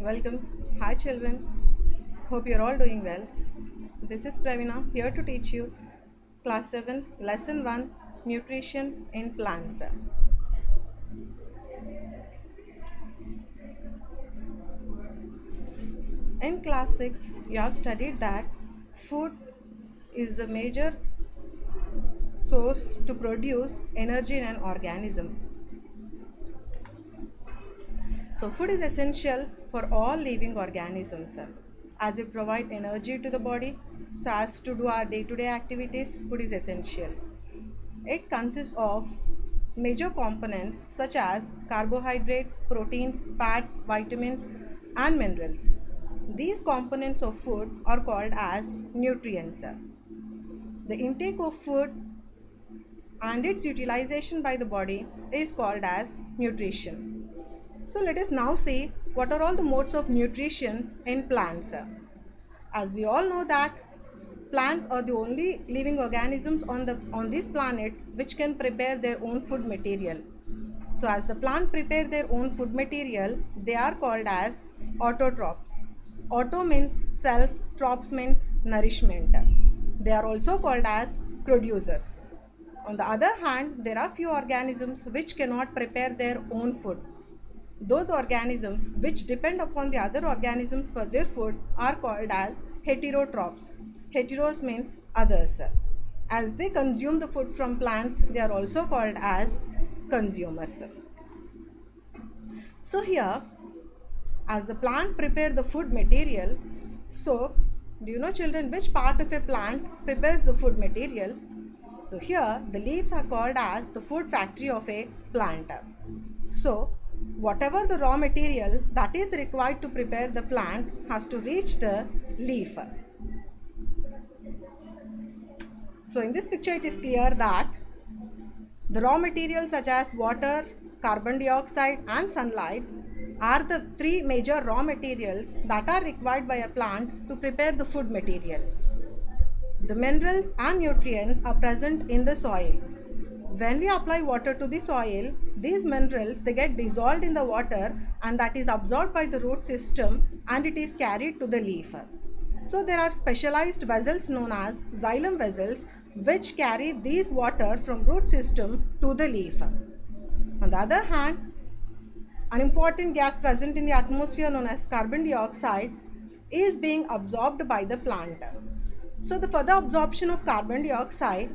Welcome. Hi children. Hope you're all doing well. This is Pravina here to teach you class 7 lesson 1 nutrition in plants. In class 6 you have studied that food is the major source to produce energy in an organism. So food is essential for all living organisms as it provides energy to the body. So as to do our day-to-day activities, food is essential. It consists of major components such as carbohydrates, proteins, fats, vitamins and minerals. These components of food are called as nutrients. The intake of food and its utilization by the body is called as nutrition. So let us now see what are all the modes of nutrition in plants. As we all know that plants are the only living organisms on this planet which can prepare their own food material. So as the plant prepare their own food material, they are called as autotrophs. Auto means self, trophs means nourishment. They are also called as producers. On the other hand, there are few organisms which cannot prepare their own food. Those organisms which depend upon the other organisms for their food are called as heterotrophs. Heteros means others. As they consume the food from plants, they are also called as consumers. So here, as the plant prepare the food material, so do you know children which part of a plant prepares the food material? So here the leaves are called as the food factory of a plant. So whatever the raw material that is required to prepare the plant has to reach the leaf. So in this picture it is clear that the raw materials such as water, carbon dioxide and sunlight are the three major raw materials that are required by a plant to prepare the food material. The minerals and nutrients are present in the soil. When we apply water to the soil, these minerals they get dissolved in the water and that is absorbed by the root system and it is carried to the leaf. So there are specialized vessels known as xylem vessels which carry these water from root system to the leaf. On the other hand, an important gas present in the atmosphere known as carbon dioxide is being absorbed by the plant. So the further absorption of carbon dioxide,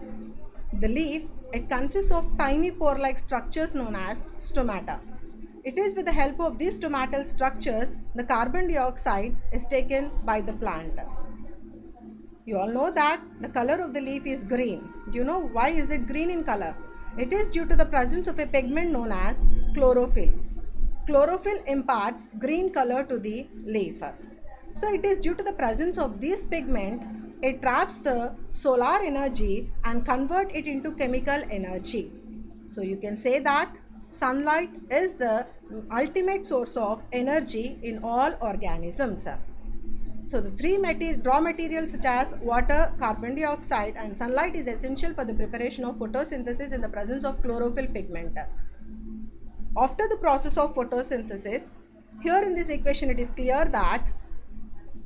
the leaf, it consists of tiny pore-like structures known as stomata. It is with the help of these stomatal structures, the carbon dioxide is taken by the plant. You all know that the color of the leaf is green. Do you know why is it green in color? It is due to the presence of a pigment known as chlorophyll. Chlorophyll imparts green color to the leaf. So it is due to the presence of this pigment, it traps the solar energy and convert it into chemical energy. So you can say that sunlight is the ultimate source of energy in all organisms. So the three raw materials such as water, carbon dioxide and sunlight is essential for the preparation of photosynthesis in the presence of chlorophyll pigment. After the process of photosynthesis, here in this equation it is clear that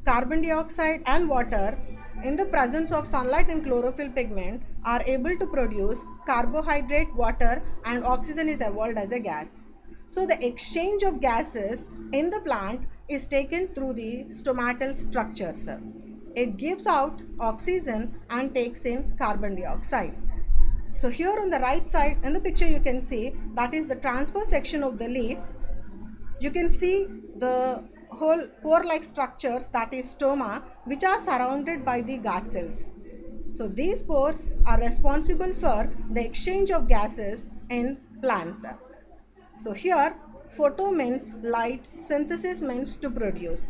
carbon dioxide and water in the presence of sunlight and chlorophyll pigment are able to produce carbohydrate, water and oxygen is evolved as a gas. So the exchange of gases in the plant is taken through the stomatal structures. It gives out oxygen and takes in carbon dioxide. So here on the right side in the picture you can see that is the transfer section of the leaf. You can see the whole pore-like structures that is stoma which are surrounded by the guard cells. So these pores are responsible for the exchange of gases in plants. So here photo means light, synthesis means to produce.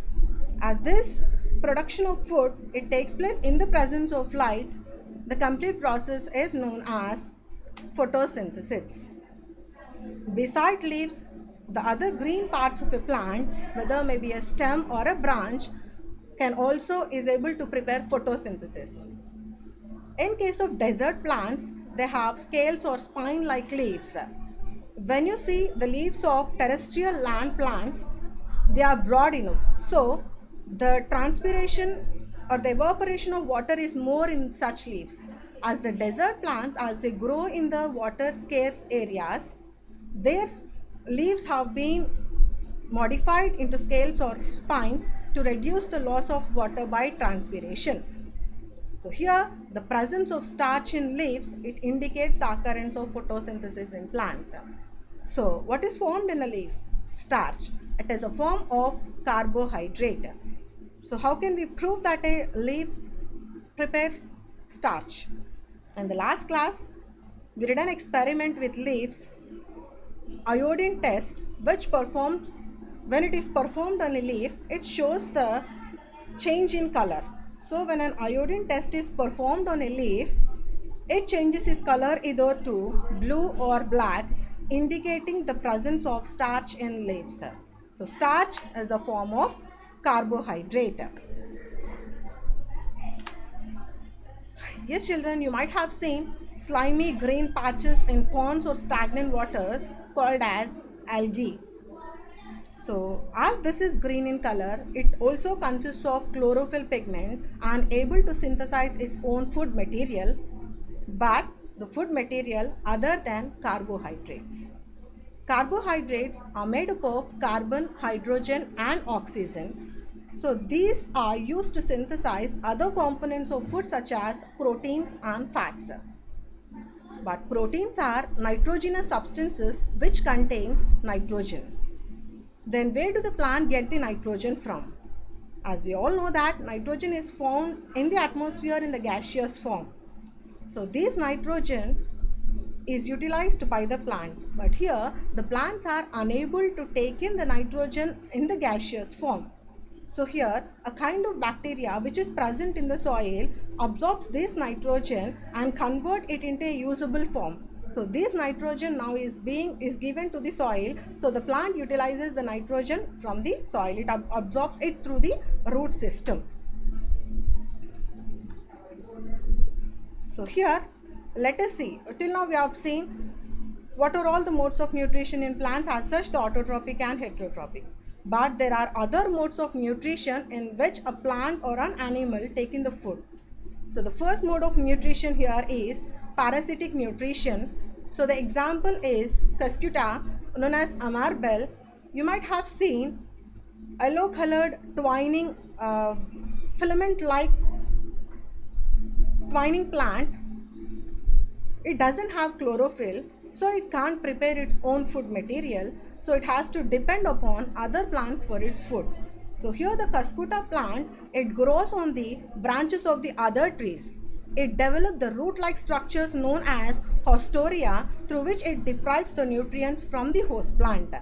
As this production of food it takes place in the presence of light, the complete process is known as photosynthesis. Beside leaves, the other green parts of a plant, whether maybe a stem or a branch, can also is able to prepare photosynthesis. In case of desert plants, they have scales or spine-like leaves. When you see the leaves of terrestrial land plants, they are broad enough. So the transpiration or the evaporation of water is more in such leaves. As the desert plants, as they grow in the water scarce areas, their leaves have been modified into scales or spines to reduce the loss of water by transpiration. So here the presence of starch in leaves, it indicates the occurrence of photosynthesis in plants. So what is formed in a leaf? Starch. It is a form of carbohydrate. So how can we prove that a leaf prepares starch? In the last class, we did an experiment with leaves, iodine test, which performs, when it is performed on a leaf, it shows the change in color. So when an iodine test is performed on a leaf, it changes its color either to blue or black, indicating the presence of starch in leaves. So starch is a form of carbohydrate. Yes, children, you might have seen slimy green patches in ponds or stagnant waters called as algae. So as this is green in color, it also consists of chlorophyll pigment and able to synthesize its own food material, but the food material other than carbohydrates. Carbohydrates are made up of carbon, hydrogen and oxygen. So these are used to synthesize other components of food such as proteins and fats. But proteins are nitrogenous substances which contain nitrogen. Then where do the plant get the nitrogen from? As we all know that nitrogen is found in the atmosphere in the gaseous form. So this nitrogen is utilized by the plant, but here the plants are unable to take in the nitrogen in the gaseous form. So here a kind of bacteria which is present in the soil absorbs this nitrogen and convert it into a usable form. So this nitrogen now is given to the soil. So the plant utilizes the nitrogen from the soil. It absorbs it through the root system. So here let us see. Till now we have seen what are all the modes of nutrition in plants, as such the autotrophic and heterotrophic. But there are other modes of nutrition in which a plant or an animal take in the food. So the first mode of nutrition here is parasitic nutrition. So the example is Cuscuta, known as amarbel. You might have seen yellow colored twining filament like twining plant. It doesn't have chlorophyll, so it can't prepare its own food material. So it has to depend upon other plants for its food. So here the Cuscuta plant, it grows on the branches of the other trees. It develops the root-like structures known as haustoria, through which it deprives the nutrients from the host plant.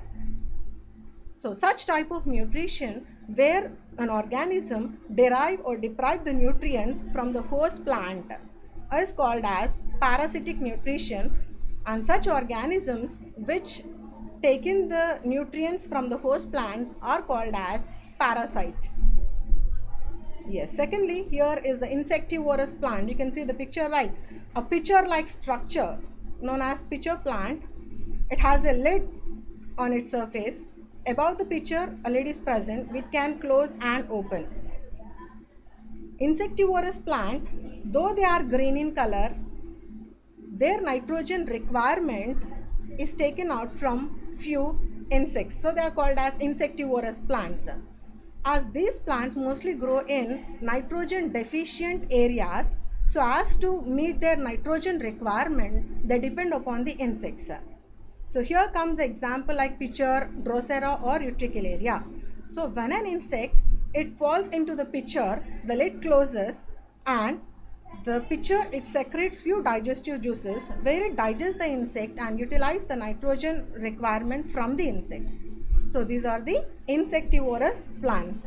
So such type of nutrition where an organism derive or deprive the nutrients from the host plant is called as parasitic nutrition, and such organisms which take in the nutrients from the host plants are called as parasite. Yes, secondly, here is the insectivorous plant. You can see the picture, right? A pitcher-like structure known as pitcher plant. It has a lid on its surface. Above the pitcher, a lid is present which can close and open. Insectivorous plant, though they are green in color, their nitrogen requirement is taken out from few insects. So they are called as insectivorous plants. As these plants mostly grow in nitrogen deficient areas, so as to meet their nitrogen requirement, they depend upon the insects. So here comes the example like pitcher, Drosera or Utricularia. So when an insect, it falls into the pitcher, the lid closes and the pitcher, it secretes few digestive juices where it digests the insect and utilizes the nitrogen requirement from the insect. So these are the insectivorous plants.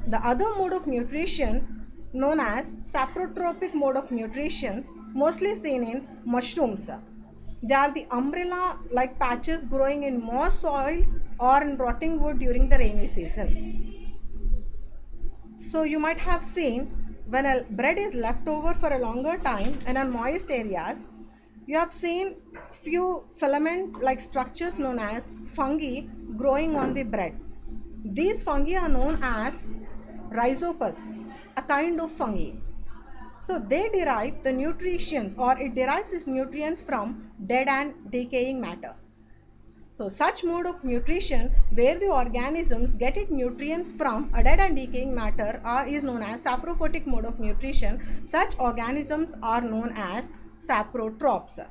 The other mode of nutrition known as saprotrophic mode of nutrition, mostly seen in mushrooms. They are the umbrella-like patches growing in moss soils or in rotting wood during the rainy season. So you might have seen when a bread is left over for a longer time in moist areas, you have seen few filament-like structures known as fungi growing on the bread. These fungi are known as rhizopus, a kind of fungi. So they derive the nutrients, or it derives its nutrients from dead and decaying matter. So such mode of nutrition where the organisms get its nutrients from a dead and decaying matter is known as saprophytic mode of nutrition. Such organisms are known as saprotrophs.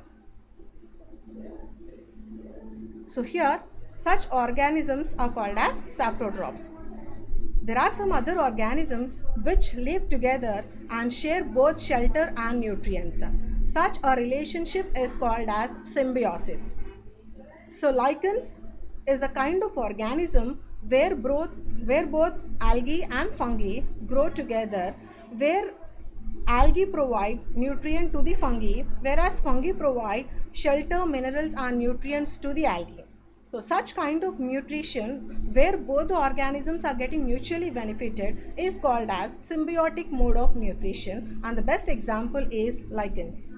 So here such organisms are called as saprotrophs. There are some other organisms which live together and share both shelter and nutrients. Such a relationship is called as symbiosis. So lichens is a kind of organism where both algae and fungi grow together, where algae provide nutrient to the fungi, whereas fungi provide shelter, minerals and nutrients to the algae. So such kind of nutrition where both the organisms are getting mutually benefited is called as symbiotic mode of nutrition, and the best example is lichens.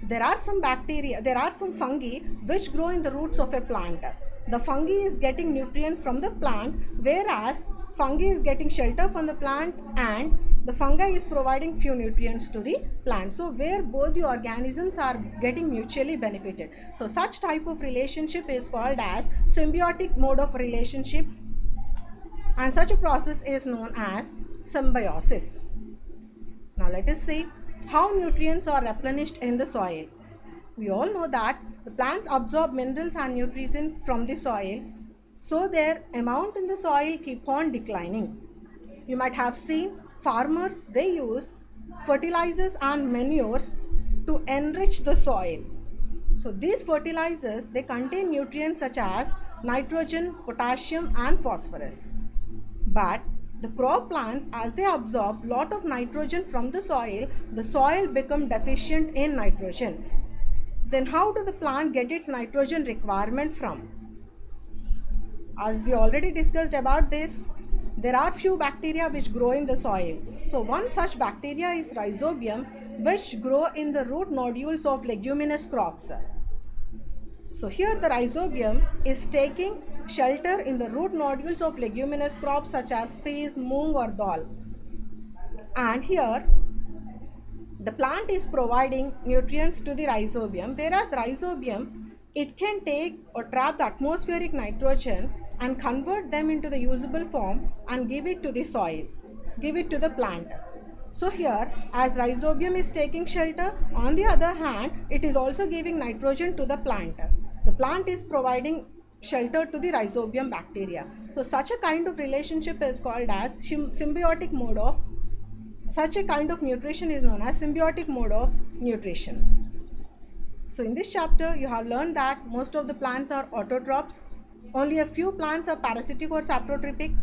There are some fungi which grow in the roots of a plant. The fungi is getting nutrient from the plant, whereas fungi is getting shelter from the plant, and the fungi is providing few nutrients to the plant. So where both the organisms are getting mutually benefited. So such type of relationship is called as symbiotic mode of relationship, and such a process is known as symbiosis. Now let us see how nutrients are replenished in the soil. We all know that the plants absorb minerals and nutrients from the soil, so their amount in the soil keep on declining. You might have seen farmers, they use fertilizers and manures to enrich the soil. So these fertilizers, they contain nutrients such as nitrogen, potassium and phosphorus. But the crop plants, as they absorb lot of nitrogen from the soil become deficient in nitrogen. Then how do the plant get its nitrogen requirement from? As we already discussed about this, there are few bacteria which grow in the soil. So one such bacteria is rhizobium, which grow in the root nodules of leguminous crops. So here the rhizobium is taking shelter in the root nodules of leguminous crops such as peas, moong or dal. And here the plant is providing nutrients to the rhizobium, whereas rhizobium, it can take or trap the atmospheric nitrogen and convert them into the usable form and give it to the soil, give it to the plant. So here, as rhizobium is taking shelter, on the other hand, it is also giving nitrogen to the plant. The plant is providing shelter to the rhizobium bacteria. So such a kind of relationship is called as symbiotic mode of, such a kind of nutrition is known as symbiotic mode of nutrition. So in this chapter, you have learned that most of the plants are autotrophs. Only a few plants are parasitic or saprotrophic.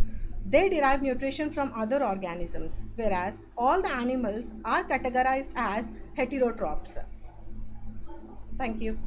They derive nutrition from other organisms, whereas all the animals are categorized as heterotrophs. Thank you.